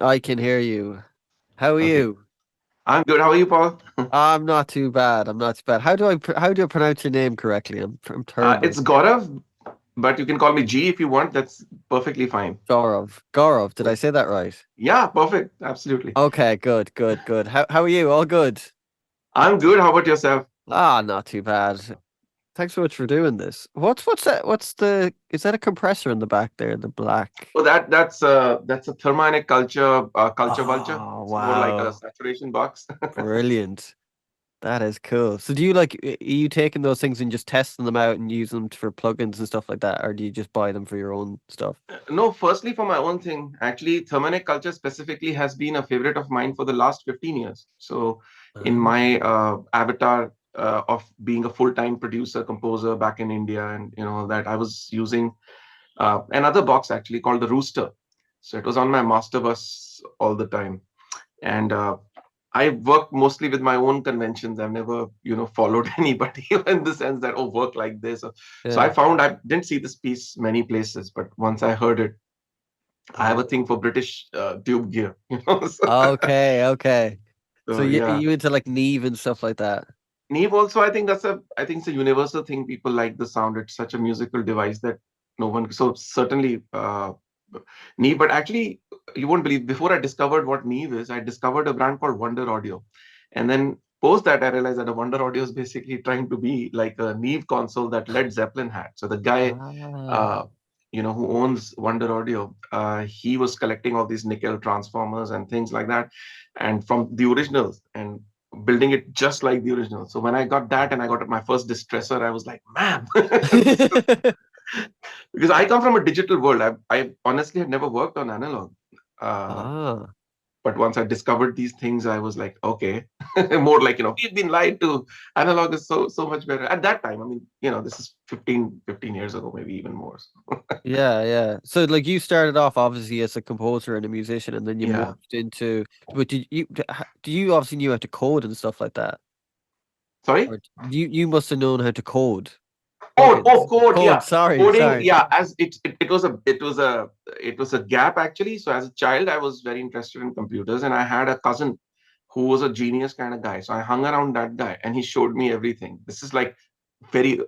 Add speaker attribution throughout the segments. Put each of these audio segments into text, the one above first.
Speaker 1: I can hear you. How are
Speaker 2: Okay.
Speaker 1: you?
Speaker 2: I'm good. How are you, Paul?
Speaker 1: I'm not too bad. I'm not too bad. How do I pronounce your name correctly? I'm terrible.
Speaker 2: It's Gaurav, but you can call me G if you want. That's perfectly fine.
Speaker 1: Gaurav. Gaurav, did
Speaker 2: Yeah,
Speaker 1: I say that right?
Speaker 2: yeah, perfect. Absolutely.
Speaker 1: Okay, good, good, good. How are you? All good?
Speaker 2: I'm good. How about yourself?
Speaker 1: Ah, not too bad. Thanks so much for doing this. What's that? Is that a compressor in the back there, the black?
Speaker 2: Oh, that's a thermionic culture vulture.
Speaker 1: Oh,
Speaker 2: It's more like a
Speaker 1: wow.
Speaker 2: saturation box.
Speaker 1: Brilliant. That is cool. So do you are you taking those things and just testing them out and using them for plugins and stuff like that, or do you just buy them for your own stuff?
Speaker 2: No, firstly, for my own thing, actually, thermionic culture specifically has been a favorite of mine for the last 15 years. So, in
Speaker 1: Ah.
Speaker 2: my avatar of being a full-time producer, composer back in India, and that I was using another box actually called the Rooster. So it was on my master bus all the time, and I worked mostly with my own conventions. I've never, followed anybody in the sense that, oh, work like this. So I
Speaker 1: Yeah.
Speaker 2: found I didn't see this piece many places, but once I heard it, I have a thing for British tube gear.
Speaker 1: Okay, okay. So
Speaker 2: So yeah.
Speaker 1: you into like Neve and stuff like that?
Speaker 2: Neve also, I think it's a universal thing. People like the sound. It's such a musical device that no one. So certainly Neve, but actually you won't believe. Before I discovered what Neve is, I discovered a brand called Wonder Audio, and then post that I realized that a Wonder Audio is basically trying to be like a Neve console that Led Zeppelin had. So the guy,
Speaker 1: Ah.
Speaker 2: uh, who owns Wonder Audio, he was collecting all these nickel transformers and things like that, and from the originals and building it just like the original. So when I got that and I got my first distressor, I was like, man, this is because I come from a digital world. I honestly had never worked on analog. Uh,
Speaker 1: Ah.
Speaker 2: but once I discovered these things, I was like, okay, more like, we've been lied to. Analog is so much better. At that time, I mean, this is 15 years ago, maybe even more. So,
Speaker 1: Yeah, yeah. So like you started off obviously as a composer and a musician, and then you
Speaker 2: yeah.
Speaker 1: morphed into. But do you obviously knew how to code and stuff like that,
Speaker 2: Sorry?
Speaker 1: or you must have known how to code
Speaker 2: Code,
Speaker 1: plugins.
Speaker 2: oh, code,
Speaker 1: Code.
Speaker 2: yeah.
Speaker 1: Sorry,
Speaker 2: Coding,
Speaker 1: sorry.
Speaker 2: yeah, as it was a gap actually. So as a child, I was very interested in computers, and I had a cousin who was a genius kind of guy. So I hung around that guy, and he showed me everything. This is like very,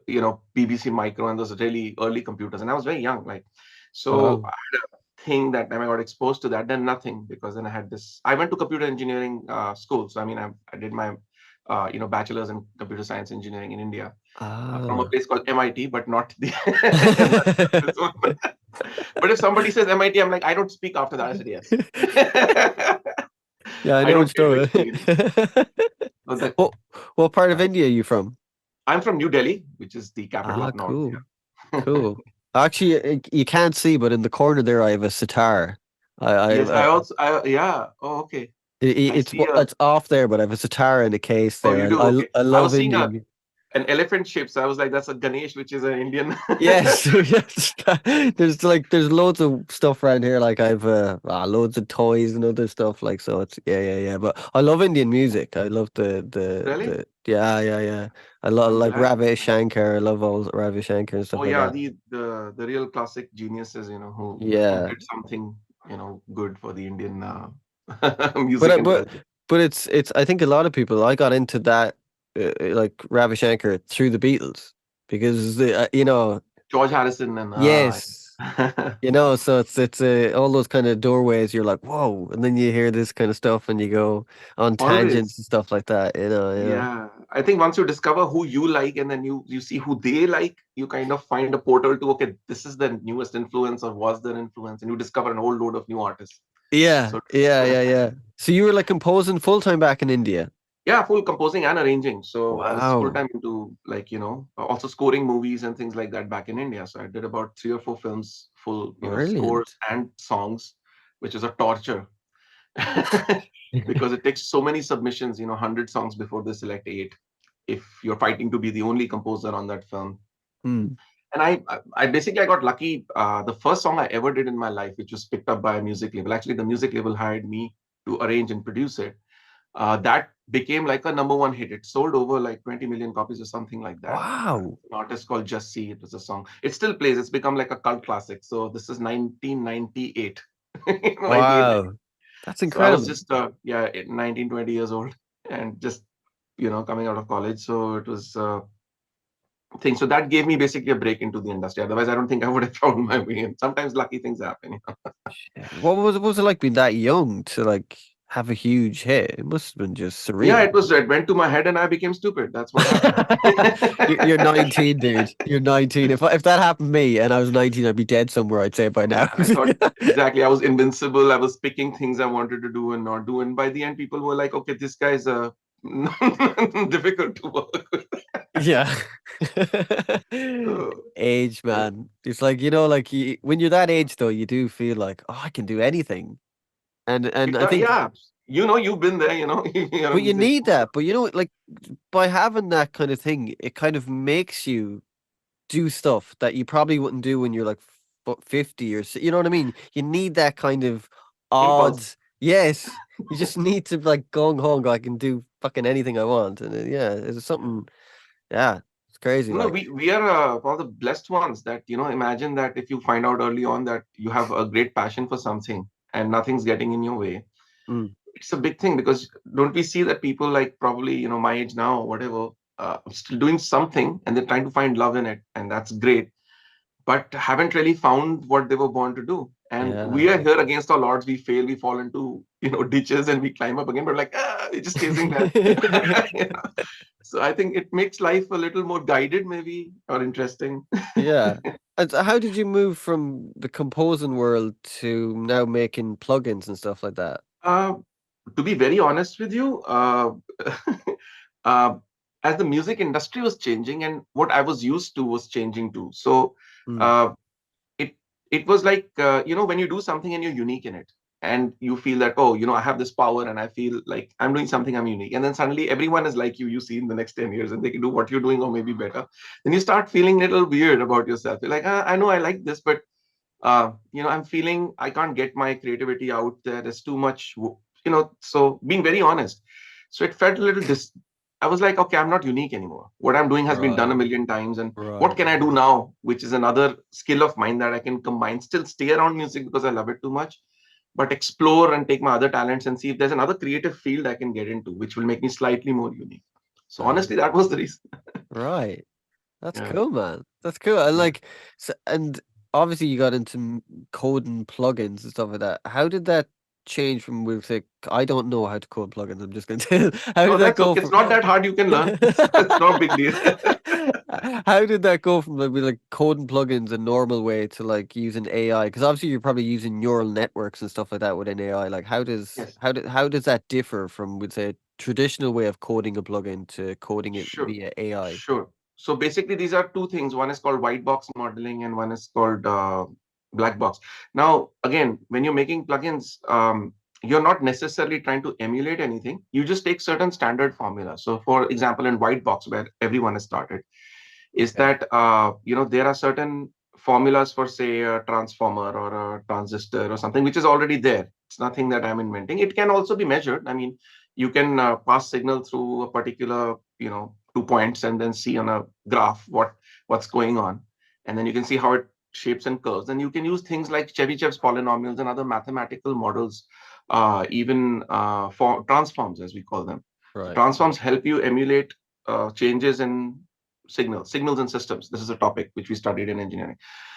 Speaker 2: BBC Micro and those really early computers, and I was very young, like. So
Speaker 1: Wow.
Speaker 2: I had a thing that time I got exposed to that. Then nothing, because then I had this. I went to computer engineering school, so I mean, I did my bachelor's in computer science engineering in India from a
Speaker 1: Ah.
Speaker 2: place called MIT, but not the not this one. But if somebody says MIT, I'm like, I don't speak after that. I said yes.
Speaker 1: Yeah, I
Speaker 2: I
Speaker 1: know
Speaker 2: don't
Speaker 1: which
Speaker 2: care to
Speaker 1: door.
Speaker 2: explain. So that,
Speaker 1: What part of
Speaker 2: yeah.
Speaker 1: India are you from?
Speaker 2: I'm from New Delhi, which is the capital
Speaker 1: Ah,
Speaker 2: of North
Speaker 1: cool,
Speaker 2: India.
Speaker 1: cool. Actually, you can't see, but in the corner there, I have a sitar.
Speaker 2: Yes, yeah. Oh, okay. I
Speaker 1: It's
Speaker 2: see
Speaker 1: it's off there, but I have a sitar in a case
Speaker 2: oh,
Speaker 1: there.
Speaker 2: you do? Okay.
Speaker 1: I
Speaker 2: I
Speaker 1: love
Speaker 2: was seeing
Speaker 1: Indian.
Speaker 2: an elephant shape, so I was like, that's a Ganesh, which is an Indian.
Speaker 1: Yes, yes. There's loads of stuff around here. Like I've loads of toys and other stuff. Like so, it's yeah. But I love Indian music. I love
Speaker 2: Really?
Speaker 1: yeah. I love
Speaker 2: I'm
Speaker 1: like
Speaker 2: glad.
Speaker 1: Ravi Shankar. I love all Ravi Shankar and stuff
Speaker 2: Oh
Speaker 1: like
Speaker 2: yeah,
Speaker 1: that.
Speaker 2: the real classic geniuses, who
Speaker 1: Yeah,
Speaker 2: did something, good for the Indian
Speaker 1: but
Speaker 2: music
Speaker 1: I-
Speaker 2: and
Speaker 1: but
Speaker 2: culture.
Speaker 1: but it's I think a lot of people I got into that like Ravi Shankar through the Beatles because
Speaker 2: George Harrison and
Speaker 1: yes. So it's all those kind of doorways. You're like, whoa, and then you hear this kind of stuff, and you go on tangents
Speaker 2: always.
Speaker 1: and stuff like that.
Speaker 2: Yeah, I think once you discover who you like and then you see who they like, you kind of find a portal to, okay, this is the newest influence or was their influence, and you discover an whole load of new artists.
Speaker 1: Yeah,
Speaker 2: So
Speaker 1: yeah. So you were like composing full time back in India.
Speaker 2: yeah, full composing and arranging. So I was full
Speaker 1: Wow,
Speaker 2: time into, like, also scoring movies and things like that back in India. So I did about 3 or 4 films, full, scores
Speaker 1: brilliant.
Speaker 2: and songs, which is a torture because it takes so many submissions, 100 songs before they select eight. If you're fighting to be the only composer on that film.
Speaker 1: Hmm.
Speaker 2: And I basically I got lucky. The first song I ever did in my life, which was picked up by a music label. Actually, the music label hired me to arrange and produce it. That became like a number one hit. It sold over like 20 million copies or something like that.
Speaker 1: Wow,
Speaker 2: An artist called Just See. It was a song. It still plays. It's become like a cult classic. So this is 1998. 98.
Speaker 1: wow. That's
Speaker 2: So I was
Speaker 1: incredible.
Speaker 2: just, yeah, 19, 20 years old and just, coming out of college. So it was thing. So that gave me basically a break into the industry. Otherwise, I don't think I would have found my way. And sometimes lucky things happen.
Speaker 1: Yeah. What was it like being that young to like have a huge hit? It must have been just
Speaker 2: Yeah,
Speaker 1: surreal.
Speaker 2: it went to my head and I became stupid. That's what happened.
Speaker 1: You're 19, dude. You're 19. If that happened to me and I was 19, I'd be dead somewhere, I'd say by now.
Speaker 2: Yeah, I thought exactly. I was invincible. I was picking things I wanted to do and not do. And by the end, people were like, okay, this guy's difficult to work with.
Speaker 1: Yeah.
Speaker 2: So,
Speaker 1: Age,
Speaker 2: yeah.
Speaker 1: man. It's like, like when you're that age though, you do feel like, oh, I can do anything. And I think,
Speaker 2: Yeah. You've been there,
Speaker 1: but you
Speaker 2: these
Speaker 1: need
Speaker 2: exposure.
Speaker 1: that. But like by having that kind of thing, it kind of makes you do stuff that you probably wouldn't do when you're like 50 or you know what I mean? You need that kind of odd,
Speaker 2: Impulse.
Speaker 1: yes. You just need to like gung ho and go, I can do fucking anything I want. And yeah, it's something, yeah, it's crazy.
Speaker 2: No,
Speaker 1: Like,
Speaker 2: we are one of the blessed ones that, imagine that if you find out early on that you have a great passion for something and nothing's getting in your way,
Speaker 1: mm,
Speaker 2: it's a big thing because don't we see that people like probably, my age now or whatever, still doing something and they're trying to find love in it. And that's great, but haven't really found what they were born to do. And
Speaker 1: yeah.
Speaker 2: we are here against our odds. We fail, we fall into, ditches and we climb up again. But like, we're just chasing that. So I think it makes life a little more guided, maybe, or interesting.
Speaker 1: Yeah. And so how did you move from the composing world to now making plugins and stuff like that?
Speaker 2: Uh, to be very honest with you, uh, as the music industry was changing and what I was used to was changing too. So
Speaker 1: Mm,
Speaker 2: uh, it it was like when you do something and you're unique in it, and you feel that, oh, I have this power and I feel like I'm doing something, I'm unique, and then suddenly everyone is like you see in the next 10 years and they can do what you're doing or maybe better. Then you start feeling a little weird about yourself. You're like, I know I like this, but I'm feeling I can't get my creativity out there. There's too much, so being very honest. So it felt a little I was like, okay, I'm not unique anymore. What I'm doing has been done a
Speaker 1: right,
Speaker 2: million times. And what
Speaker 1: right.
Speaker 2: can I do now? Which is another skill of mine that I can combine, still stay around music because I love it too much, but explore and take my other talents and see if there's another creative field I can get into, which will make me slightly more unique. So
Speaker 1: Ah,
Speaker 2: honestly, that was the reason.
Speaker 1: right. That's
Speaker 2: Yeah.
Speaker 1: cool, man. That's cool. And
Speaker 2: Yeah.
Speaker 1: like, so, and obviously you got into coding plugins and stuff like that. How did that change from with say, I don't know how to code plugins. I'm just going to how
Speaker 2: Oh,
Speaker 1: did that
Speaker 2: that's
Speaker 1: go
Speaker 2: okay. It's
Speaker 1: from
Speaker 2: not that hard. You can learn. It's not a big deal.
Speaker 1: how did that go from like, with, like coding plugins a normal way to like using AI? Because obviously you're probably using neural networks and stuff like that within AI. Like
Speaker 2: Yes.
Speaker 1: how does that differ from would say a traditional way of coding a plugin to coding it
Speaker 2: Sure,
Speaker 1: via AI?
Speaker 2: sure. So basically, these are two things. One is called white box modeling, and one is called black box. Now, again, when you're making plugins, you're not necessarily trying to emulate anything. You just take certain standard formulas. So, for example, in white box, where everyone has started, is
Speaker 1: Okay.
Speaker 2: that there are certain formulas for, say, a transformer or a transistor or something which is already there. It's nothing that I'm inventing. It can also be measured. I mean, you can pass signal through a particular 2 points and then see on a graph what's going on, and then you can see how it shapes and curves. And you can use things like Chebyshev's polynomials and other mathematical models, even for transforms, as we call them. So
Speaker 1: Right.
Speaker 2: transforms help you emulate changes in signals and systems. This is a topic which we studied in engineering.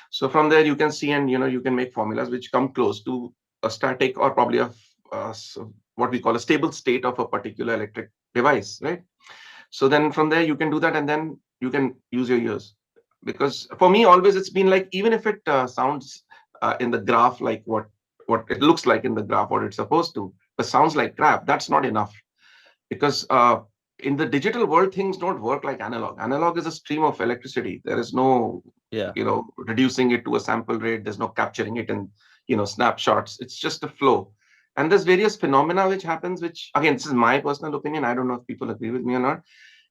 Speaker 2: So from there you can see, and you can make formulas which come close to a static or probably what we call a stable state of a particular electric device, right? So then from there you can do that, and then you can use your ears. Because for me always it's been like, even if it sounds in the graph like what it looks like in the graph, what it's supposed to, but sounds like crap, that's not enough. Because in the digital world things don't work like analog is a stream of electricity. There is no
Speaker 1: Yeah.
Speaker 2: reducing it to a sample rate. There's no capturing it in snapshots. It's just a flow. And there's various phenomena which happens, which again, this is my personal opinion, I don't know if people agree with me or not,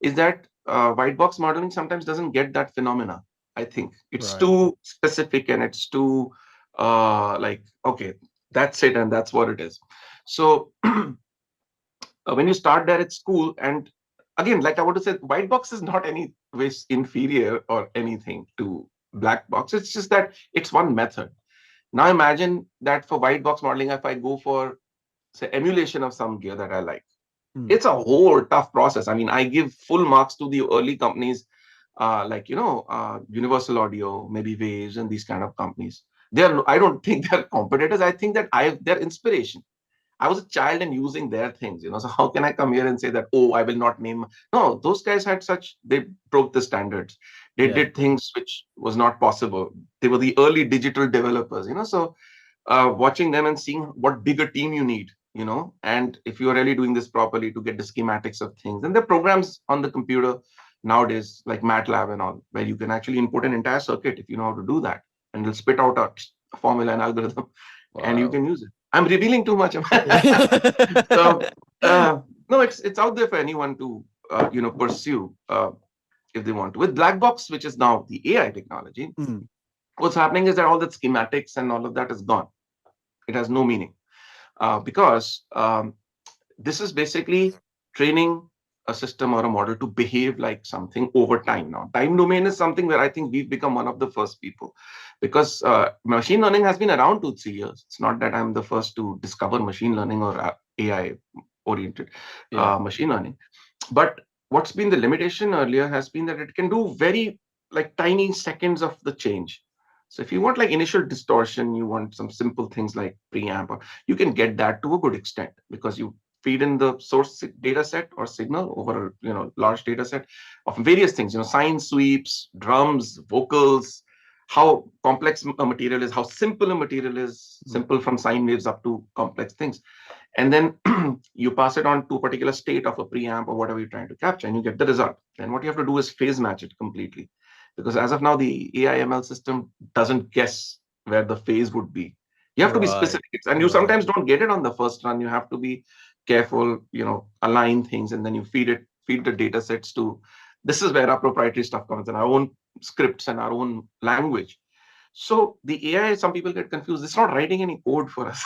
Speaker 2: is that white box modeling sometimes doesn't get that phenomena. I think it's
Speaker 1: Right.
Speaker 2: too specific and it's too like, okay, that's it and that's what it is. So when you start there at school, and again, like I want to say, white box is not any ways inferior or anything to black box. It's just that it's one method. Now imagine that for white box modeling, if I go for say, emulation of some gear that I like.
Speaker 1: Mm.
Speaker 2: It's a whole tough process. I mean, I give full marks to the early companies, like Universal Audio, maybe Waves, and these kind of companies. I don't think they're competitors. I think that they're inspiration. I was a child and using their things, So how can I come here and say that, oh, I will not name? No, those guys had they broke the standards. They
Speaker 1: Yeah.
Speaker 2: did things which was not possible. They were the early digital developers, So watching them and seeing what bigger team you need, and if you are really doing this properly to get the schematics of things. And the programs on the computer nowadays, like MATLAB and all, where you can actually input an entire circuit if you know how to do that, and it'll spit out a formula and algorithm, and you
Speaker 1: Wow.
Speaker 2: can use it. I'm revealing too much. So no, it's out there for anyone to pursue if they want to. With black box, which is now the AI technology,
Speaker 1: Mm.
Speaker 2: what's happening is that all the schematics and all of that is gone. It has no meaning because this is basically training a system or a model to behave like something over time. Now, time domain is something where I think we've become one of the first people, because machine learning has been around 2 3 years. It's not that I'm the first to discover machine learning or AI oriented
Speaker 1: Yeah.
Speaker 2: machine learning. But what's been the limitation earlier has been that it can do very, like, tiny seconds of the change. So if you want like initial distortion, you want some simple things like preamp, or you can get that to a good extent because you feed in the source data set or signal over a large data set of various things, sine sweeps, drums, vocals, how complex a material is, how simple a material is,
Speaker 1: Mm.
Speaker 2: simple from sine waves up to complex things. And then you pass it on to a particular state of a preamp or whatever you're trying to capture, and you get the result. Then what you have to do is phase match it completely, because as of now the AI ML system doesn't guess where the phase would be. You have to be
Speaker 1: Right.
Speaker 2: specific, and you
Speaker 1: Right.
Speaker 2: sometimes don't get it on the first run. You have to be careful, align things, and then you feed the data sets to. This is where our proprietary stuff comes in, our own scripts and our own language. So the AI, some people get confused. It's not writing any code for us.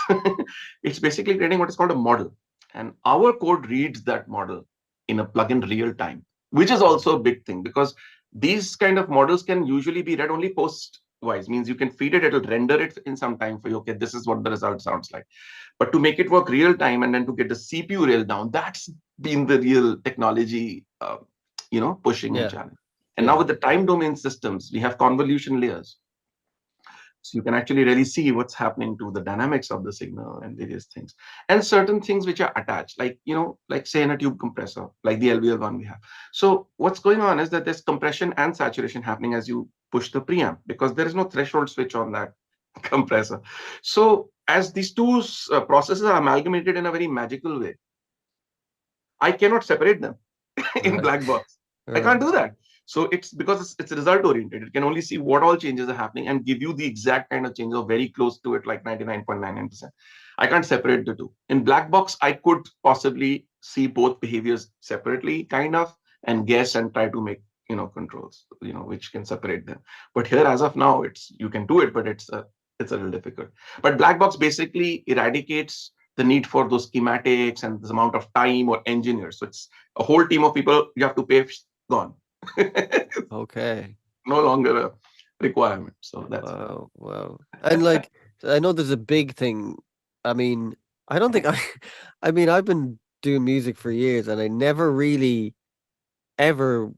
Speaker 2: It's basically creating what is called a model. And our code reads that model in a plugin real time, which is also a big thing, because these kind of models can usually be read only post wise, means you can feed it, it'll render it in some time for you. Okay, this is what the result sounds like. But to make it work real time and then to get the CPU rail down, that's been the real technology, pushing and
Speaker 1: Yeah.
Speaker 2: challenge. And now
Speaker 1: Yeah.
Speaker 2: with the time domain systems, we have convolution layers, so you can actually really see what's happening to the dynamics of the signal and various things. And certain things which are attached, like, like say in a tube compressor, like the LVL one we have. So what's going on is that there's compression and saturation happening as you push the preamp, because there is no threshold switch on that compressor. So as these two processes are amalgamated in a very magical way, I cannot separate them in
Speaker 1: Right.
Speaker 2: black box. I can't
Speaker 1: Right.
Speaker 2: do that. So it's because it's result oriented. It can only see what all changes are happening and give you the exact kind of change or very close to it, like 99.99%. I can't separate the two. In black box, I could possibly see both behaviors separately, kind of, and guess and try to make controls, which can separate them. But here, as of now, it's you can do it, but it's a little difficult. But black box basically eradicates the need for those schematics and this amount of time or engineers. So it's a whole team of people you have to pay, gone.
Speaker 1: Okay.
Speaker 2: No longer a requirement. So that's it.
Speaker 1: Wow. Wow. And like, I know there's a big thing. I mean, I don't think I mean, I've been doing music for years and I never really ever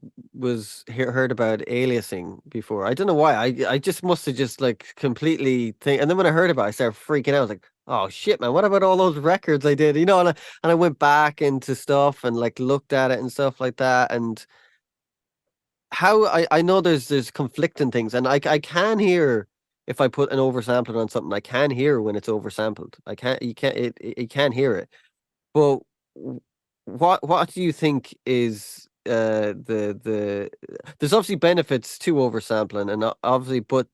Speaker 1: heard about aliasing before. I don't know why. I just must have just like completely think. And then when I heard about it, I started freaking out. I was like, oh shit, man! What about all those records I did? And I went back into stuff and like looked at it and stuff like that. And how I know there's conflicting things, and I can hear if I put an oversampling on something. I can hear when it's oversampled. I can't. You can't. You can't hear it. But what do you think is the there's obviously benefits to oversampling and obviously, but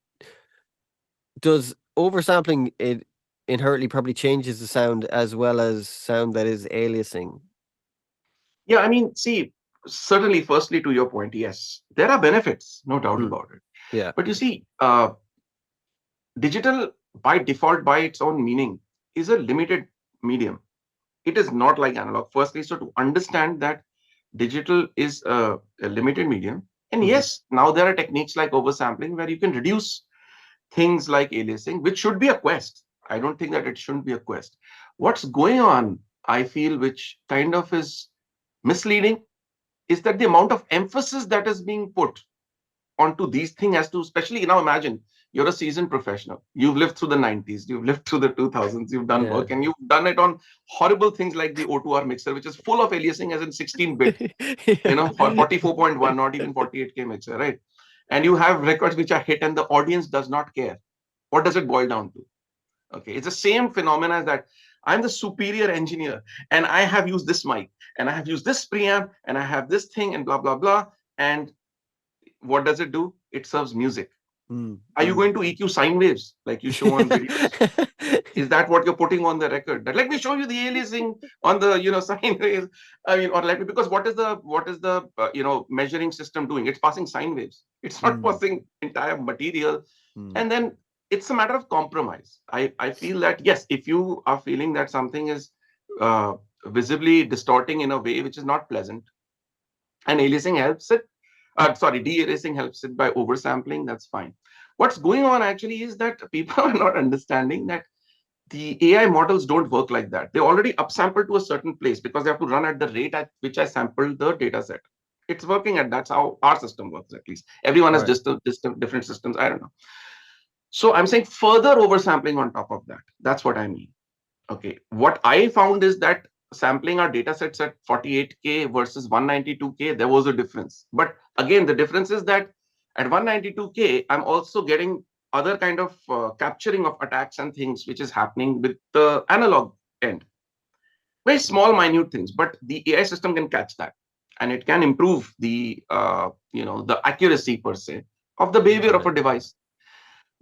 Speaker 1: does oversampling it inherently probably changes the sound as well as sound that is aliasing?
Speaker 2: Yeah, I mean, see, certainly, firstly, to your point, yes, there are benefits, no doubt
Speaker 1: Mm,
Speaker 2: about it.
Speaker 1: yeah.
Speaker 2: But you see, digital by default, by its own meaning, is a limited medium. It is not like analog. Firstly, so to understand that digital is a limited medium. And
Speaker 1: Hmm.
Speaker 2: yes, now there are techniques like oversampling where you can reduce things like aliasing, which should be a quest. I don't think that it shouldn't be a quest. What's going on, I feel, which kind of is misleading, is that the amount of emphasis that is being put onto these things as to, especially now imagine you're a seasoned professional. You've lived through the 90s, you've lived through the 2000s, you've done
Speaker 1: Yeah.
Speaker 2: work, and you've done it on horrible things like the O2R mixer, which is full of aliasing as in 16-bit, for
Speaker 1: Yeah.
Speaker 2: 44.1, not even 48K mixer, right? And you have records which are hit and the audience does not care. What does it boil down to? Okay, it's the same phenomena as that I'm the superior engineer and I have used this mic and I have used this preamp and I have this thing and blah, blah, blah. And what does it do? It serves music.
Speaker 1: Mm,
Speaker 2: Are you
Speaker 1: mm.
Speaker 2: going to EQ sine waves like you show on videos? Is that what you're putting on the record? That let me show you the aliasing on the sine waves. I mean, or let me, because what is the measuring system doing? It's passing sine waves. It's not
Speaker 1: Mm,
Speaker 2: passing entire material.
Speaker 1: mm.
Speaker 2: And then it's a matter of compromise. I feel that yes, if you are feeling that something is uh, visibly distorting in a way which is not pleasant, and aliasing helps it. De-aliasing helps it by oversampling. That's fine. What's going on actually is that people are not understanding that the AI models don't work like that. They already upsample to a certain place because they have to run at the rate at which I sampled the data set. It's working at that's how our system works, at least. Everyone has
Speaker 1: Right.
Speaker 2: just different systems. I don't know. So I'm saying further oversampling on top of that. That's what I mean. Okay. What I found is that sampling our data sets at 48K versus 192K, there was a difference. But again, the difference is that at 192K, I'm also getting other kind of capturing of attacks and things which is happening with the analog end. Very small, minute things, but the AI system can catch that, and it can improve the accuracy per se of the behavior of
Speaker 1: Right.
Speaker 2: a device.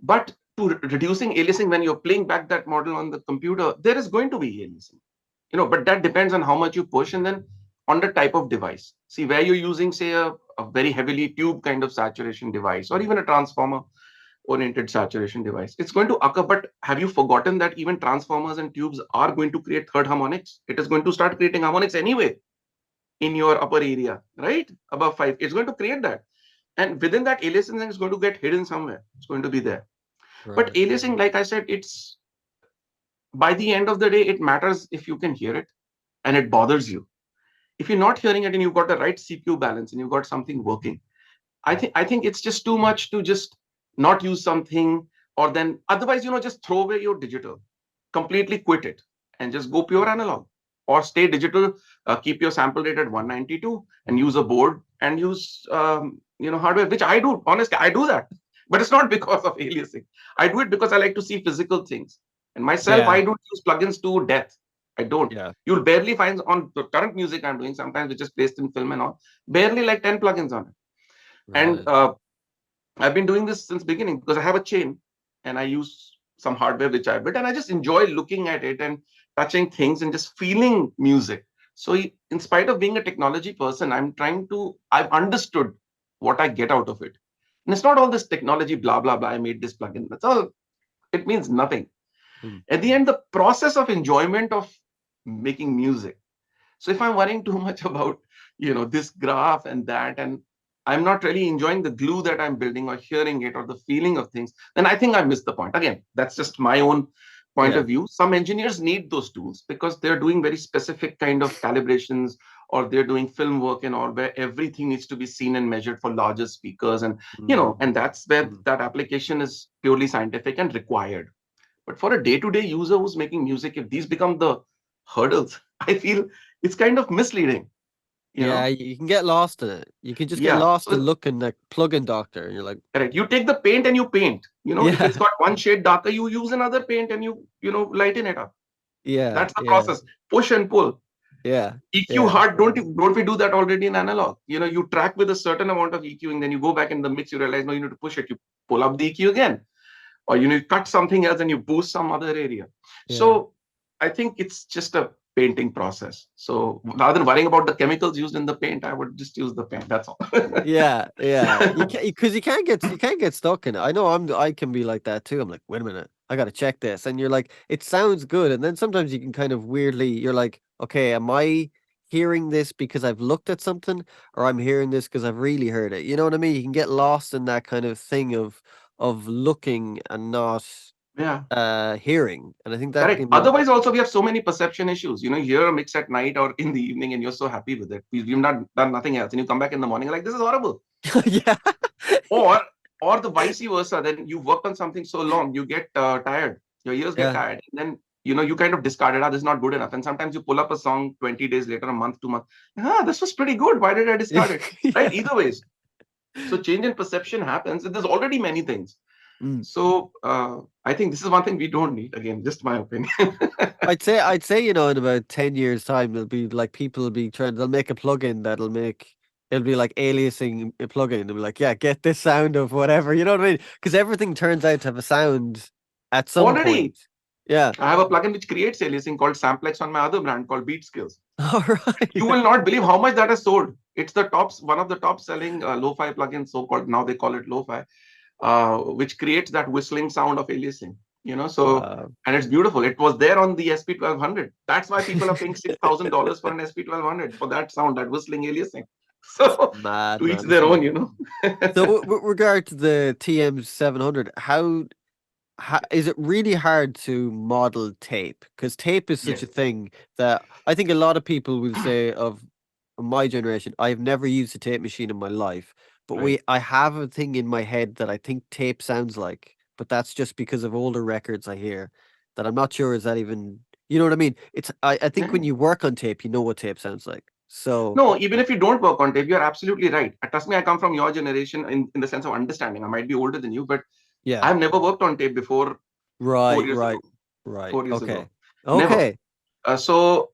Speaker 2: But to reducing aliasing when you're playing back that model on the computer, there is going to be aliasing, but that depends on how much you push and then on the type of device. See, where you're using, say, a very heavily tube kind of saturation device or even a transformer oriented saturation device, it's going to occur. But have you forgotten that even transformers and tubes are going to create third harmonics? It is going to start creating harmonics anyway in your upper area, right? Above 5. It's going to create that. And within that, aliasing is going to get hidden somewhere. It's going to be there. But
Speaker 1: Right.
Speaker 2: aliasing, like I said, it's by the end of the day, it matters if you can hear it and it bothers you. If you're not hearing it and you've got the right CPU balance and you've got something working, I think it's just too much to just not use something, or then otherwise, just throw away your digital, completely quit it and just go pure analog or stay digital. Keep your sample rate at 192 and use a board and use hardware, which I do. Honestly, I do that, but it's not because of aliasing. I do it because I like to see physical things. And myself,
Speaker 1: Yeah.
Speaker 2: I don't use plugins to death. I don't.
Speaker 1: Yeah.
Speaker 2: You'll barely find on the current music I'm doing sometimes, which is placed in film and all, barely like 10 plugins on it. And
Speaker 1: Right.
Speaker 2: I've been doing this since beginning because I have a chain and I use some hardware which I built, and I just enjoy looking at it and touching things and just feeling music. So in spite of being a technology person, I've understood what I get out of it. And it's not all this technology, blah, blah, blah. I made this plugin. That's all. It means nothing.
Speaker 1: Mm.
Speaker 2: At the end, the process of enjoyment of making music. So if I'm worrying too much about, this graph and that, and I'm not really enjoying the glue that I'm building or hearing it or the feeling of things, then I think I missed the point. Again, that's just my own point
Speaker 1: Yeah.
Speaker 2: of view. Some engineers need those tools because they're doing very specific kind of calibrations, or they're doing film work and all, where everything needs to be seen and measured for larger speakers. And,
Speaker 1: Mm,
Speaker 2: and that's where
Speaker 1: mm.
Speaker 2: that application is purely scientific and required. But for a day-to-day user who's making music, if these become the hurdles, I feel it's kind of misleading, you
Speaker 1: Yeah,
Speaker 2: know?
Speaker 1: you can get lost in it. You can just get
Speaker 2: Yeah.
Speaker 1: lost in
Speaker 2: So
Speaker 1: looking like plug-in doctor, and you're like,
Speaker 2: correct. You take the paint and you paint. If it's
Speaker 1: yeah,
Speaker 2: got one shade darker, you use another paint and lighten it up.
Speaker 1: yeah,
Speaker 2: That's the
Speaker 1: yeah,
Speaker 2: process. Push and pull.
Speaker 1: yeah,
Speaker 2: EQ
Speaker 1: yeah,
Speaker 2: hard, don't we do that already in analog? You track with a certain amount of EQ and then you go back in the mix, you realize no, you need to push it. You pull up the EQ again. Or cut something else and you boost some other area.
Speaker 1: yeah.
Speaker 2: So I think it's just a painting process. So rather than worrying about the chemicals used in the paint, I would just use the paint. That's all.
Speaker 1: Yeah, yeah. You can't because you can't get stuck in it. I know I can be like that too. I'm like, wait a minute, I gotta check this. And you're like, it sounds good. And then sometimes you can kind of weirdly, you're like, okay, am I hearing this because I've looked at something, or I'm hearing this because I've really heard it? You know what I mean? You can get lost in that kind of thing of looking and not
Speaker 2: Yeah.
Speaker 1: hearing, and I think that
Speaker 2: Correct. Otherwise, also we have so many perception issues. You know, you hear a mix at night or in the evening, and you're so happy with it. We've not done nothing else, and you come back in the morning like this is horrible.
Speaker 1: yeah,
Speaker 2: Or or the vice versa. Then you work on something so long, you get tired. Your ears get
Speaker 1: yeah,
Speaker 2: tired, and then you kind of discard it. Ah, this is not good enough. And sometimes you pull up a song 20 days later, a month, 2 months. Ah, this was pretty good. Why did I discard it? Right.
Speaker 1: yeah.
Speaker 2: Either ways. So change in perception happens. And there's already many things.
Speaker 1: Mm.
Speaker 2: So I think this is one thing we don't need. Again, just my opinion.
Speaker 1: I'd say, in about 10 years' time, there'll be like people will be they'll make a plugin it'll be like aliasing a plugin. They'll be like, yeah, get this sound of whatever, you know what I mean? Because everything turns out to have a sound at some
Speaker 2: Already,
Speaker 1: point. Yeah.
Speaker 2: I have a plugin which creates aliasing called Samplex on my other brand called Beatskillz.
Speaker 1: All
Speaker 2: You
Speaker 1: right.
Speaker 2: will not believe how much that has sold. It's one of the top selling lo-fi plugins, so called. Now they call it lo-fi, which creates that whistling sound of aliasing. So
Speaker 1: Wow.
Speaker 2: and it's beautiful. It was there on the SP1200. That's why people are paying $6,000 for an SP1200 for that sound, that whistling aliasing. So
Speaker 1: Mad,
Speaker 2: to each
Speaker 1: man,
Speaker 2: their
Speaker 1: isn't
Speaker 2: own,
Speaker 1: it? So, with regard to the TM700, how is it really hard to model tape? Because tape is such a
Speaker 2: Yes.
Speaker 1: thing that I think a lot of people will say of my generation, I've never used a tape machine in my life, but
Speaker 2: Right.
Speaker 1: I have a thing in my head that I think tape sounds like, but that's just because of older records I hear that I'm not sure is that even, you know what I mean? I think when
Speaker 2: Yeah.
Speaker 1: you work on tape, you know what tape sounds like. So,
Speaker 2: No, even if you don't work on tape, you're absolutely right. Trust me, I come from your generation in the sense of understanding. I might be older than you, but
Speaker 1: yeah.
Speaker 2: I've never worked on tape before four
Speaker 1: Right,
Speaker 2: years ago.
Speaker 1: right, right.
Speaker 2: 4 years ago.
Speaker 1: Okay.
Speaker 2: Never.
Speaker 1: Okay.
Speaker 2: So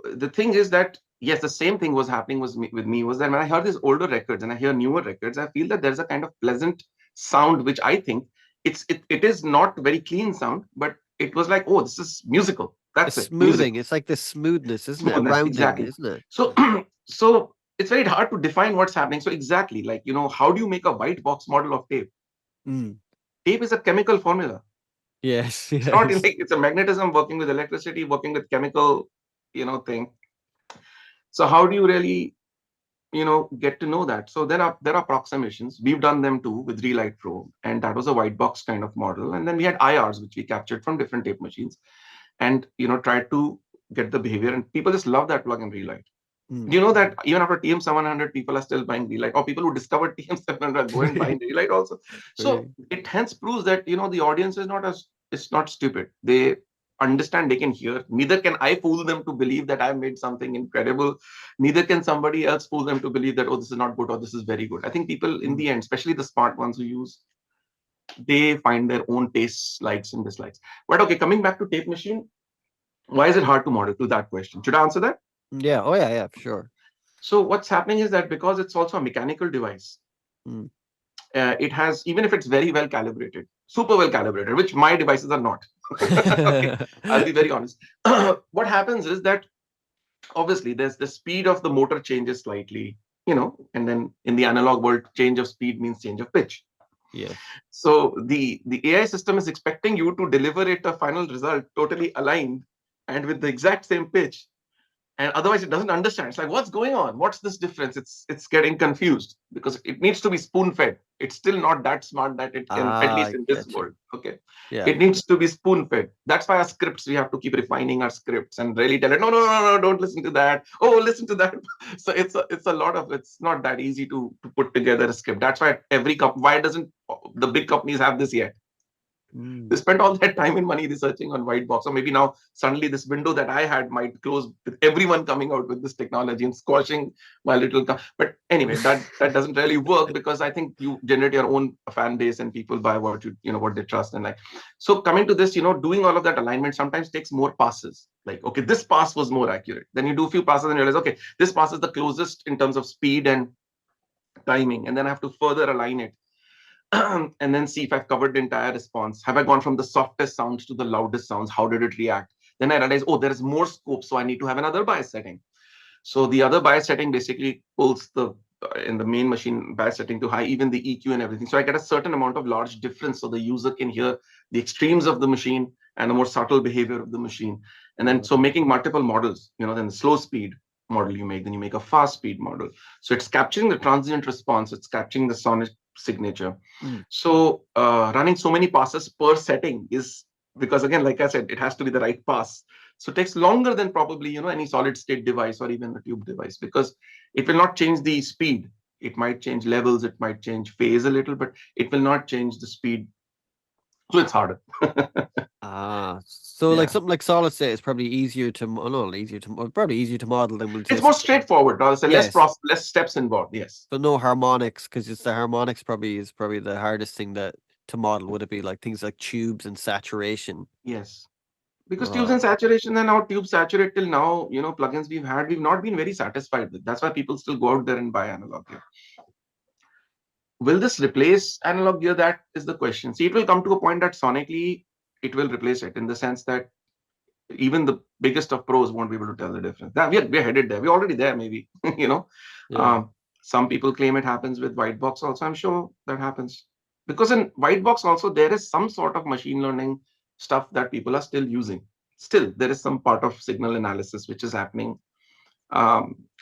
Speaker 2: the thing is that yes, the same thing was happening with me was that when I hear these older records and I hear newer records, I feel that there's a kind of pleasant sound which I think it is not very clean sound, but it was like, oh, this is musical.
Speaker 1: A
Speaker 2: That's it, music,
Speaker 1: smoothing. It's like the smoothness, isn't it? A
Speaker 2: smoothness,
Speaker 1: rounding,
Speaker 2: exactly.
Speaker 1: isn't it?
Speaker 2: So so it's very hard to define what's happening. So exactly, like how do you make a white box model of tape?
Speaker 1: Mm.
Speaker 2: Tape is a chemical formula.
Speaker 1: Yes,
Speaker 2: It's not
Speaker 1: yes.
Speaker 2: like it's a magnetism working with electricity, working with chemical, thing. So how do you really, get to know that? So there are approximations. We've done them too with Relight Pro, and that was a white box kind of model. And then we had IRs, which we captured from different tape machines, and tried to get the behavior. And people just love that plug in Relight.
Speaker 1: Mm.
Speaker 2: Do you know that even after TM700, people are still buying Relight, or people who discovered TM700 are going buying Relight also. So
Speaker 1: Really?
Speaker 2: it hence proves that the audience is not as it's not stupid. They understand, they can hear. Neither can I fool them to believe that I've made something incredible. Neither can somebody else fool them to believe that, oh, this is not good or this is very good. I think people in
Speaker 1: Mm.
Speaker 2: the end, especially the smart ones who use, they find their own tastes, likes and dislikes. But okay, coming back to tape machine, why is it hard to model? To that question, should I answer that?
Speaker 1: Yeah. Oh, yeah, yeah, for sure.
Speaker 2: So what's happening is that because it's also a mechanical device,
Speaker 1: Mm.
Speaker 2: it has, even if it's very well calibrated, super well calibrated, which my devices are not. Okay, I'll be very honest. What happens is that obviously there's the speed of the motor changes slightly, and then in the analog world, change of speed means change of pitch.
Speaker 1: Yes.
Speaker 2: So the AI system is expecting you to deliver it a final result totally aligned and with the exact same pitch, and otherwise it doesn't understand. It's like, what's going on? What's this difference? It's getting confused because it needs to be spoon fed. It's still not that smart that it can, at
Speaker 1: Ah,
Speaker 2: least
Speaker 1: I
Speaker 2: in this
Speaker 1: get you.
Speaker 2: world. Okay,
Speaker 1: Yeah.
Speaker 2: it needs to be spoon fed. That's why our scripts, we have to keep refining our scripts and really tell it, no, no, no, no, don't listen to that, oh, listen to that. So it's a lot of, it's not that easy to put together a script. That's why why doesn't the big companies have this yet?
Speaker 1: Mm.
Speaker 2: They spent all that time and money researching on white box. Or maybe now suddenly this window that I had might close with everyone coming out with this technology and squashing my but anyway, that doesn't really work because I think you generate your own fan base and people buy what what they trust and like. So coming to this, doing all of that alignment sometimes takes more passes. Like, okay, this pass was more accurate. Then you do a few passes and realize, okay, this pass is the closest in terms of speed and timing. And then I have to further align it and then see if I've covered the entire response. Have I gone from the softest sounds to the loudest sounds? How did it react? Then I realize, oh, there is more scope, so I need to have another bias setting. So the other bias setting basically pulls the in the main machine bias setting to high, even the EQ and everything. So I get a certain amount of large difference, so the user can hear the extremes of the machine and the more subtle behavior of the machine. And then so
Speaker 1: Wow.
Speaker 2: making multiple models, then the slow speed model you make, then you make a fast speed model. So it's capturing the transient response, it's capturing the sonic signature.
Speaker 1: Mm.
Speaker 2: So running so many passes per setting is, because again, like I said, it has to be the right pass. So it takes longer than probably any solid state device or even the tube device, because it will not change the speed. It might change levels, it might change phase a little, but it will not change the speed. So it's harder.
Speaker 1: So like
Speaker 2: Yeah.
Speaker 1: something like solid state is probably easier to, no, easier to, probably easier to model than we'll say
Speaker 2: It's more
Speaker 1: something.
Speaker 2: straightforward. Rather, so
Speaker 1: Yes,
Speaker 2: less steps involved. Yes.
Speaker 1: but no harmonics, because it's the harmonics probably is probably the hardest thing that to model. Would it be like things like tubes and saturation?
Speaker 2: Yes. Because tubes and
Speaker 1: Oh,
Speaker 2: saturation, and our tube saturate till now, plugins we've not been very satisfied with. That's why people still go out there and buy analog gear. Will this replace analog gear? That is the question. See, it will come to a point that sonically it will replace it, in the sense that even the biggest of pros won't be able to tell the difference. That we're headed there. We're already there, maybe. you know,
Speaker 1: yeah,
Speaker 2: um, some people claim it happens with white box. Also, I'm sure that happens, because in white box also there is some sort of machine learning stuff that people are still using. Still, there is some part of signal analysis which is happening,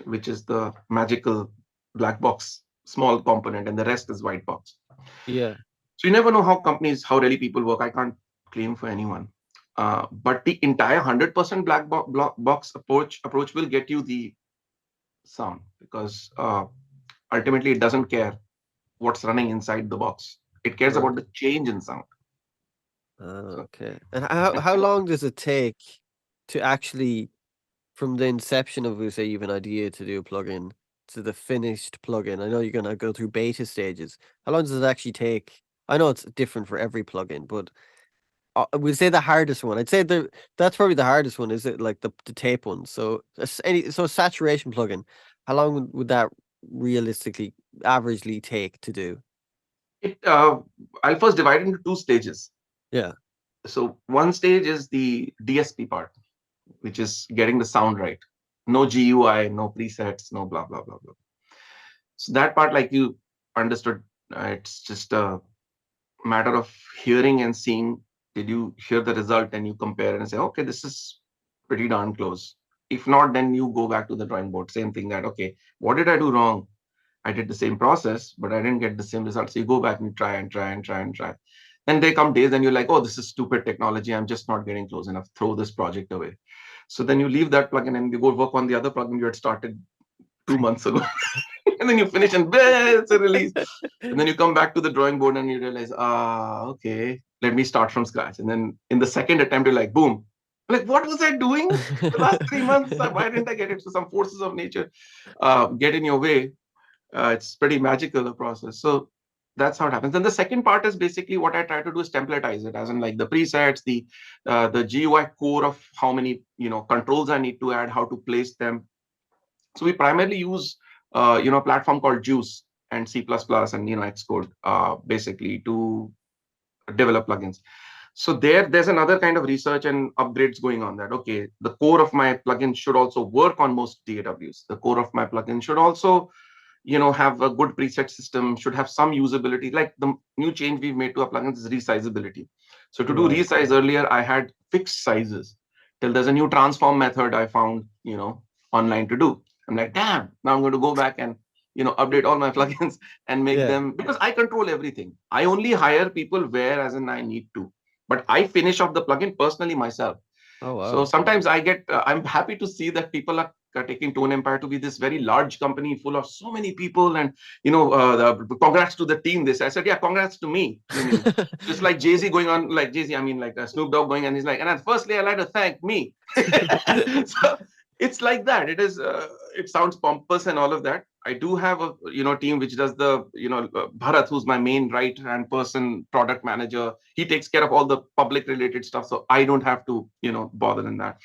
Speaker 2: which is the magical black box small component, and the rest is white box.
Speaker 1: yeah,
Speaker 2: So you never know how really people work. I can't claim for anyone. But the entire 100% box approach will get you the sound, because ultimately it doesn't care what's running inside the box. It cares about
Speaker 1: right.
Speaker 2: the change in sound. So
Speaker 1: Okay. And how long does it take to actually, from the inception of, we say, you have an idea to do a plugin to the finished plugin? I know you're gonna go through beta stages. How long does it actually take? I know it's different for every plugin, but we'll say the hardest one. I'd say that's probably the hardest one. Is it like the tape one? So so a saturation plugin, how long would that realistically averagely take to do?
Speaker 2: it I'll first divide into two stages.
Speaker 1: Yeah,
Speaker 2: So one stage is the DSP part, which is getting the sound right. No GUI, no presets, no blah blah blah blah. So that part, like you understood, it's just a matter of hearing and seeing. Did you hear the result and you compare and say, okay, this is pretty darn close. If not, then you go back to the drawing board. Same thing, that, okay, what did I do wrong? I did the same process, but I didn't get the same result. So you go back and you try and try and try and try. And there come days and you're like, oh, this is stupid technology. I'm just not getting close enough. Throw this project away. So then you leave that plugin and you go work on the other plugin you had started 2 months ago. And then you finish and it's a release. And then you come back to the drawing board and you realize, okay, let me start from scratch. And then in the second attempt, you're like, boom. Like, what was I doing the last 3 months? Why didn't I get it? So some forces of nature get in your way. It's pretty magical, the process. So that's how it happens. And the second part is basically what I try to do is templatize it, as in like the presets, the GUI core of how many controls I need to add, how to place them. So we primarily use a platform called Juice and C++ and Xcode basically to develop plugins. So there's another kind of research and upgrades going on, that okay, the core of my plugin should also work on most DAWs. The core of my plugin should also have a good preset system, should have some usability. Like the new change we've made to our plugins is resizability. So to do
Speaker 1: right.
Speaker 2: resize, earlier I had fixed sizes, till there's a new transform method I found online to do. I'm like, damn, now I'm going to go back and update all my plugins and make
Speaker 1: Yeah.
Speaker 2: them, because I control everything. I only hire people where as in I need to, but I finish off the plugin personally myself.
Speaker 1: Oh
Speaker 2: So
Speaker 1: wow.
Speaker 2: sometimes I'm happy to see that people are taking Tone Empire to be this very large company full of so many people, and congrats to the team. This I said, yeah, congrats to me. You mean just like Jay Z going on, like Jay Z, I mean like Snoop Dogg going, and he's like, and firstly, I'd like to thank me. So it's like that. It is. It sounds pompous and all of that. I do have a team which does the Bharat, who's my main right hand person, product manager. He takes care of all the public related stuff, so I don't have to bother in that.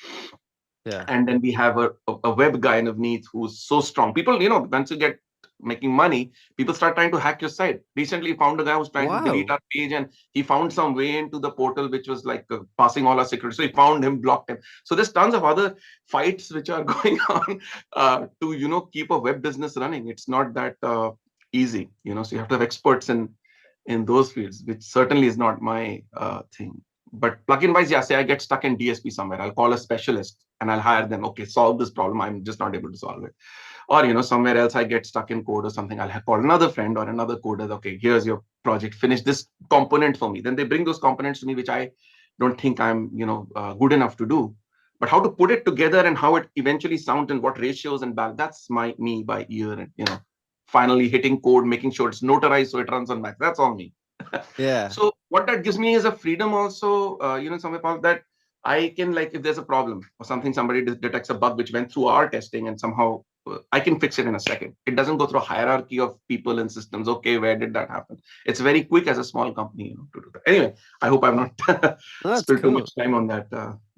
Speaker 1: Yeah.
Speaker 2: And then we have a web guy in Avneet who's so strong. People, once you get making money, people start trying to hack your site. Recently found a guy who's trying to delete
Speaker 1: Wow.
Speaker 2: our page, and he found some way into the portal which was like passing all our secrets. So he found him, blocked him. So there's tons of other fights which are going on to keep a web business running. It's not that easy. So you have to have experts in those fields, which certainly is not my thing. But plugin wise, yeah, say I get stuck in DSP somewhere, I'll call a specialist and I'll hire them. Okay, solve this problem. I'm just not able to solve it. Or somewhere else I get stuck in code or something, I'll call another friend or another coder. Okay, here's your project, finish this component for me. Then they bring those components to me, which I don't think I'm good enough to do. But how to put it together and how it eventually sounds and what ratios and back, that's me by ear. And finally hitting code, making sure it's notarized so it runs on Mac, that's all me.
Speaker 1: Yeah.
Speaker 2: So what that gives me is a freedom also, somewhere Paul, that I can, like, if there's a problem or something, somebody detects a bug which went through our testing and somehow I can fix it in a second. It doesn't go through a hierarchy of people and systems. Okay, where did that happen? It's very quick as a small company, to do that. Anyway, I hope I've not
Speaker 1: No, that's
Speaker 2: spilled too
Speaker 1: cool.
Speaker 2: much time on that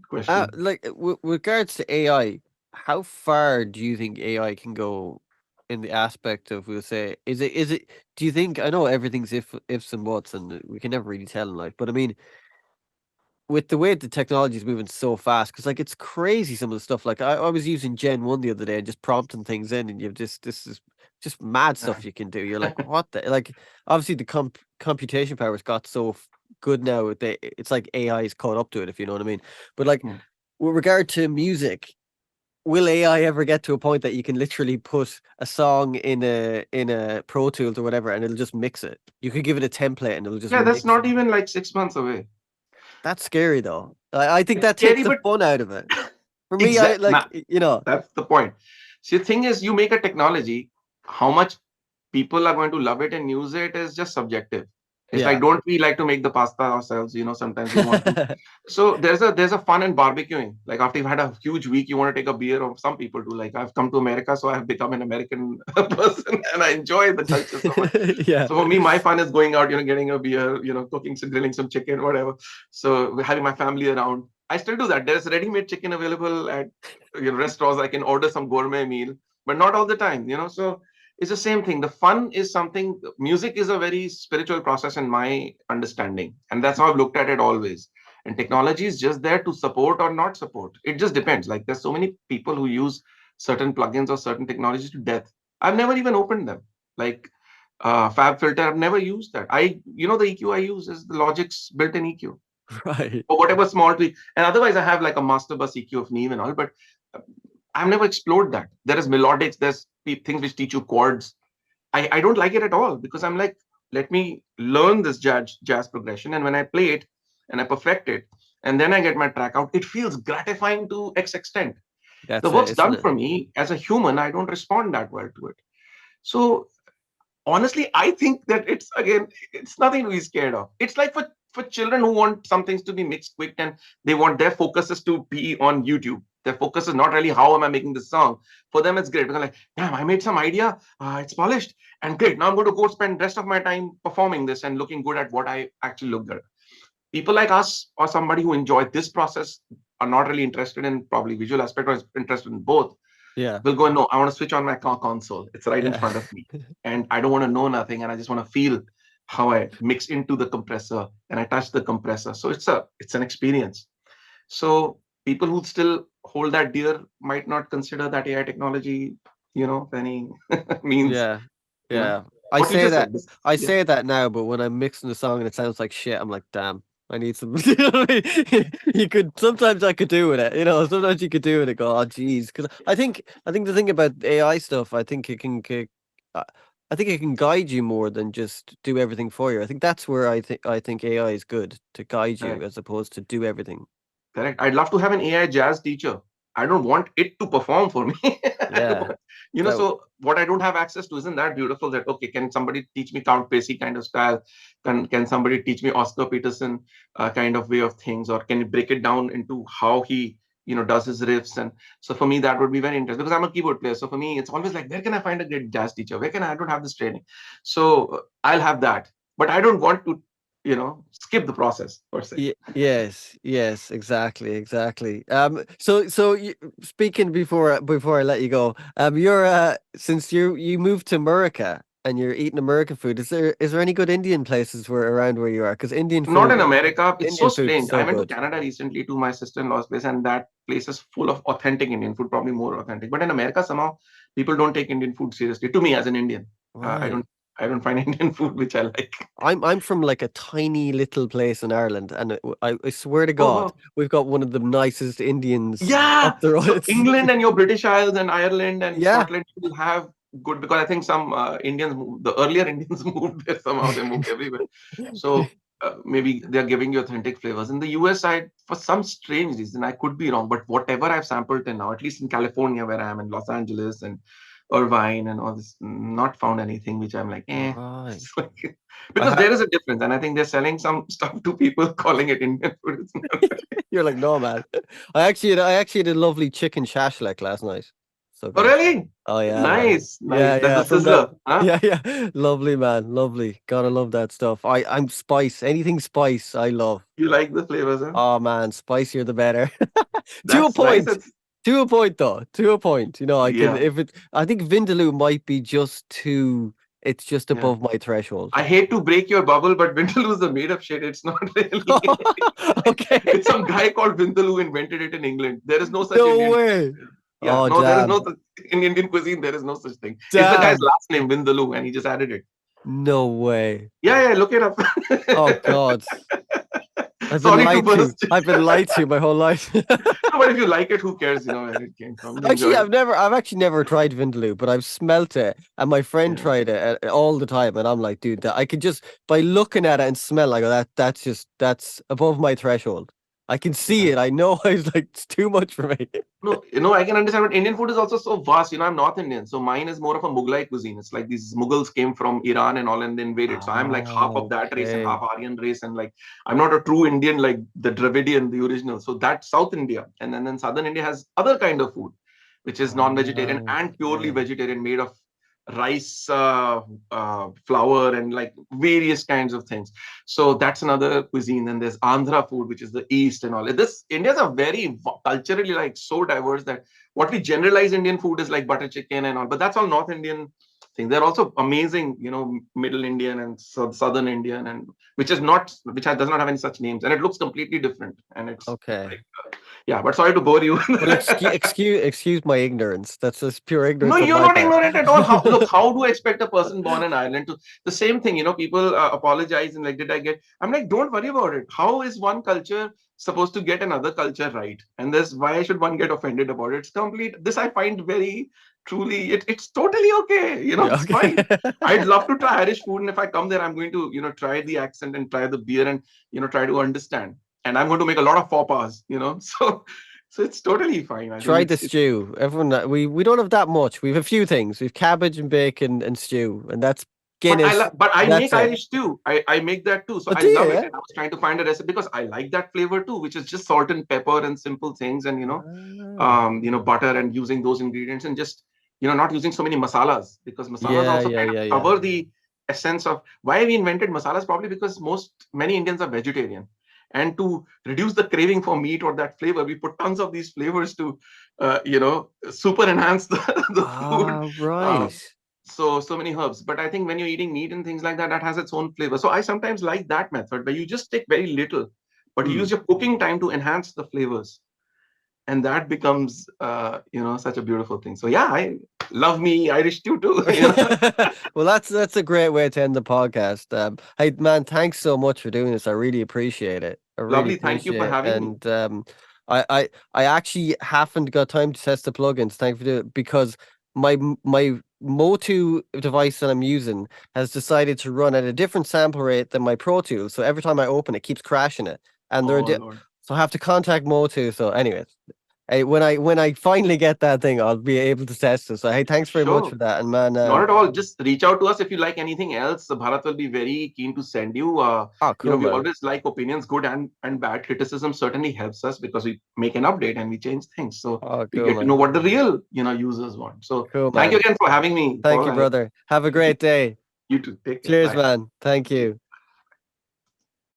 Speaker 2: question.
Speaker 1: Like with regards to AI, how far do you think AI can go in the aspect of, we'll say, is it do you think, I know everything's ifs and buts and we can never really tell in life, but I mean, with the way the technology is moving so fast, because like it's crazy some of the stuff. Like I was using Gen 1 the other day and just prompting things in, and you've just this is just mad stuff you can do. You're like, what the, like, obviously the computation power's got so good now, it's like AI is caught up to it, if you know what I mean. But like
Speaker 2: Hmm.
Speaker 1: with regard to music, will AI ever get to a point that you can literally put a song in a Pro Tools or whatever and it'll just mix it? You could give it a template and it'll just
Speaker 2: Yeah, that's
Speaker 1: mix it.
Speaker 2: not even like 6 months away.
Speaker 1: That's scary though. I think
Speaker 2: It's
Speaker 1: that takes
Speaker 2: scary,
Speaker 1: the
Speaker 2: but
Speaker 1: fun out of it. For me, I
Speaker 2: exact.
Speaker 1: like,
Speaker 2: That's the point. See, the thing is, you make a technology, how much people are going to love it and use it is just subjective. It's like,
Speaker 1: yeah.
Speaker 2: don't we like to make the pasta ourselves? Sometimes we want to. So there's a fun in barbecuing. Like after you've had a huge week, you want to take a beer, or some people do. Like I've come to America, so I've become an American person, and I enjoy the culture so much.
Speaker 1: Yeah.
Speaker 2: So for me, my fun is going out, getting a beer, cooking some, grilling some chicken, whatever. So having my family around. I still do that. There's ready-made chicken available at restaurants. I can order some gourmet meal, but not all the time. So it's the same thing. The fun is something. Music is a very spiritual process in my understanding, and that's how I've looked at it always. And technology is just there to support or not support. It just depends. Like there's so many people who use certain plugins or certain technologies to death. I've never even opened them. Like Fab Filter, I've never used that. The EQ I use is the Logic's built-in EQ
Speaker 1: Right.
Speaker 2: or whatever small tweak. And otherwise, I have like a master bus EQ of Neve and all, but I've never explored that. There is melodics, there's things which teach you chords. I don't like it at all because I'm like, let me learn this jazz progression. And when I play it and I perfect it, and then I get my track out, it feels gratifying to X extent. The
Speaker 1: That's it,
Speaker 2: work's
Speaker 1: isn't
Speaker 2: done
Speaker 1: it?
Speaker 2: for me as a human. I don't respond that well to it. So honestly, I think that it's nothing to be scared of. It's like for children who want some things to be mixed quick and they want their focuses to be on YouTube. Their focus is not really how am I making this song. For them, it's great because like, damn, I made some idea. It's polished and great. Now I'm going to go spend rest of my time performing this and looking good at what I actually look good. People like us or somebody who enjoy this process are not really interested in probably visual aspect or is interested in both
Speaker 1: Yeah.
Speaker 2: will go, no, I want to switch on my console. It's right in
Speaker 1: Yeah.
Speaker 2: front of me. And I don't want to know nothing. And I just want to feel how I mix into the compressor and I touch the compressor. So it's an experience. So people who still hold that dear might not consider that AI technology, any means,
Speaker 1: Yeah. Yeah. I
Speaker 2: what you
Speaker 1: say
Speaker 2: just
Speaker 1: that
Speaker 2: said. This,
Speaker 1: I
Speaker 2: yeah.
Speaker 1: say that now, but when I'm mixing a song and it sounds like shit, I'm like, damn, I need some. You know what I mean? You could sometimes I could do with it. Sometimes you could do it and go, oh, geez. Because I think the thing about AI stuff, uh, I think it can guide you more than just do everything for you. I think that's where I think AI is good to guide you
Speaker 2: Correct.
Speaker 1: as opposed to do everything.
Speaker 2: Correct. I'd love to have an AI jazz teacher. I don't want it to perform for me. I don't
Speaker 1: Yeah.
Speaker 2: want,
Speaker 1: That
Speaker 2: so what I don't have access to isn't that beautiful that, okay, can somebody teach me Count Basie kind of style? Can somebody teach me Oscar Peterson kind of way of things? Or can you break it down into how he, does his riffs? And so for me, that would be very interesting because I'm a keyboard player. So for me, it's always like, where can I find a great jazz teacher? I don't have this training. So I'll have that. But I don't want to, skip the process per se.
Speaker 1: Yes, yes, exactly, exactly. Speaking before I let you go, you're since you moved to America and you're eating American food, is there any good Indian places around where you are? Because
Speaker 2: Not in America. It's so
Speaker 1: Indian food is
Speaker 2: strange. I
Speaker 1: so
Speaker 2: went to
Speaker 1: good.
Speaker 2: Canada recently to my sister-in-law's place, and that place is full of authentic Indian food, probably more authentic. But in America, somehow people don't take Indian food seriously. To me, as an Indian, I
Speaker 1: Right.
Speaker 2: don't. I don't find Indian food which I like.
Speaker 1: I'm from like a tiny little place in Ireland, and I swear to
Speaker 2: Oh
Speaker 1: God,
Speaker 2: wow.
Speaker 1: we've got one of the nicest Indians up
Speaker 2: Yeah.
Speaker 1: the road.
Speaker 2: So England and your British Isles and Ireland and
Speaker 1: Yeah.
Speaker 2: Scotland will have good, because I think some Indians, the earlier Indians moved there somehow. They moved everywhere. So maybe they're giving you authentic flavors. In the US, for some strange reason, I could be wrong, but whatever I've sampled till now, at least in California, where I am in Los Angeles and Irvine and all this, not found anything which I'm like, eh.
Speaker 1: Right.
Speaker 2: It's like-
Speaker 1: I
Speaker 2: because
Speaker 1: ha-
Speaker 2: there is a difference, and I think they're selling some stuff to people calling it Indian food. It's not.
Speaker 1: You're like, no, man. I actually had a lovely chicken shashlik last night. So
Speaker 2: Oh,
Speaker 1: good.
Speaker 2: really?
Speaker 1: Oh yeah, man.
Speaker 2: Nice, nice.
Speaker 1: Yeah,
Speaker 2: That's
Speaker 1: yeah.
Speaker 2: the
Speaker 1: From that.
Speaker 2: sizzler, huh?
Speaker 1: Yeah, yeah. Lovely, man. Lovely. Gotta love that stuff. I'm spice. Anything spice, I love.
Speaker 2: You like the flavors, huh?
Speaker 1: Oh man, spicier the better. To a
Speaker 2: That's nice.
Speaker 1: point. To a point, though. To a point. You know, I can
Speaker 2: Yeah,
Speaker 1: if it. I think Vindaloo might be just too. It's just
Speaker 2: yeah.
Speaker 1: above my threshold.
Speaker 2: I hate to break your bubble, but Vindaloo is a made up shit. It's not really.
Speaker 1: Okay.
Speaker 2: It's some guy called Vindaloo invented it in England. There is no such
Speaker 1: No
Speaker 2: Indian.
Speaker 1: way.
Speaker 2: Yeah,
Speaker 1: Oh
Speaker 2: no, there is no
Speaker 1: damn.
Speaker 2: in Indian cuisine. There is no such thing. It's the guy's
Speaker 1: Damn.
Speaker 2: last name, Vindaloo, and he just added it.
Speaker 1: No way.
Speaker 2: Yeah, yeah. Look it up.
Speaker 1: Oh God. I've been
Speaker 2: Sorry to
Speaker 1: lied to.
Speaker 2: burst.
Speaker 1: I've been lied to my whole life.
Speaker 2: No, but if you like it, who cares? You know where it came from. You
Speaker 1: Actually,
Speaker 2: enjoyed it.
Speaker 1: I've actually never tried Vindaloo, but I've smelt it, and my friend
Speaker 2: Yeah.
Speaker 1: tried it all the time, and I'm like, dude, that I could just by looking at it and smell, I go, that's above my threshold. I can see
Speaker 2: Yeah.
Speaker 1: it. I know. I was like, it's too much for me.
Speaker 2: No, I can understand, but Indian food is also so vast. I'm North Indian, so mine is more of a Mughlai cuisine. It's like these Mughals came from Iran and all, and they invaded. So I'm like half of
Speaker 1: Oh,
Speaker 2: that race and
Speaker 1: okay.
Speaker 2: half Aryan race, and like I'm not a true Indian like the Dravidian, the original. So that's South India, and then Southern India has other kind of food, which is non-vegetarian and purely
Speaker 1: Okay.
Speaker 2: vegetarian, made of rice, flour, and like various kinds of things. So that's another cuisine. And there's Andhra food, which is the East and all. This India's a very culturally like so diverse that what we generalize Indian food is like butter chicken and all, but that's all North Indian thing. They're also amazing, Middle Indian and Southern Indian, and does not have any such names, and it looks completely different. And it's
Speaker 1: Okay.
Speaker 2: like, yeah, but sorry to bore you.
Speaker 1: Well, excuse my ignorance. That's just pure
Speaker 2: No,
Speaker 1: ignorance on
Speaker 2: you're
Speaker 1: my
Speaker 2: not
Speaker 1: part.
Speaker 2: ignorant at all. How do I expect a person born in Ireland to the same thing? People apologize and like, did I get? I'm like, don't worry about it. How is one culture supposed to get another culture right? And this, why should one get offended about it? It's complete. This I find very truly. It's totally okay.
Speaker 1: Yeah.
Speaker 2: It's fine.
Speaker 1: Okay.
Speaker 2: I'd love to try Irish food, and if I come there, I'm going to try the accent and try the beer and try to understand. And I'm going to make a lot of faux pas. So it's totally fine. I think
Speaker 1: Tried the
Speaker 2: it's
Speaker 1: stew. Everyone, we don't have that much. We have a few things. We've cabbage and bacon and stew, and that's Guinness.
Speaker 2: But I make
Speaker 1: That's it.
Speaker 2: Irish too. I make that too. So
Speaker 1: Oh,
Speaker 2: I
Speaker 1: do you?
Speaker 2: love it.
Speaker 1: Yeah.
Speaker 2: And I was trying to find a recipe because I like that flavor too, which is just salt and pepper and simple things, and
Speaker 1: Ah.
Speaker 2: butter, and using those ingredients, and just not using so many masalas, because masalas
Speaker 1: Yeah,
Speaker 2: also
Speaker 1: yeah,
Speaker 2: kind of
Speaker 1: yeah, yeah.
Speaker 2: cover the essence of why we invented masalas. Probably because many Indians are vegetarian, and to reduce the craving for meat or that flavor, we put tons of these flavors to super enhance the food.
Speaker 1: Ah,
Speaker 2: Uh,
Speaker 1: right.
Speaker 2: so many herbs. But I think when you're eating meat and things like that, that has its own flavor. So I sometimes like that method where you just take very little, but you
Speaker 1: Hmm.
Speaker 2: use your cooking time to enhance the flavors, and that becomes such a beautiful thing. So yeah, I love me Irish stew too.
Speaker 1: Well, that's a great way to end the podcast. Hey, man, thanks so much for doing this. I really appreciate it. I really
Speaker 2: Lovely. Thank you for
Speaker 1: appreciate it.
Speaker 2: having me.
Speaker 1: And I actually haven't got time to test the plugins. Thank you for doing it because my Motu device that I'm using has decided to run at a different sample rate than my Pro Tools. So every time I open it, keeps crashing it, and
Speaker 2: Oh Lord.
Speaker 1: so I have to contact Motu. So, anyways. Hey, when I finally get that thing, I'll be able to test it. So hey, thanks very much
Speaker 2: Sure.
Speaker 1: for that. And man,
Speaker 2: Not at all. Just reach out to us if you like anything else. Bharat will be very keen to send you.
Speaker 1: oh, cool,
Speaker 2: We
Speaker 1: man.
Speaker 2: always like opinions, good and bad. Criticism certainly helps us because we make an update and we change things. So
Speaker 1: Oh,
Speaker 2: we
Speaker 1: cool,
Speaker 2: get to know
Speaker 1: man.
Speaker 2: what the real, users want. So
Speaker 1: Cool,
Speaker 2: thank you
Speaker 1: man.
Speaker 2: again for having me,
Speaker 1: Thank
Speaker 2: Paul.
Speaker 1: you,
Speaker 2: And
Speaker 1: brother. Have a great day.
Speaker 2: you too. Take care.
Speaker 1: Cheers,
Speaker 2: Bye.
Speaker 1: man. Thank you.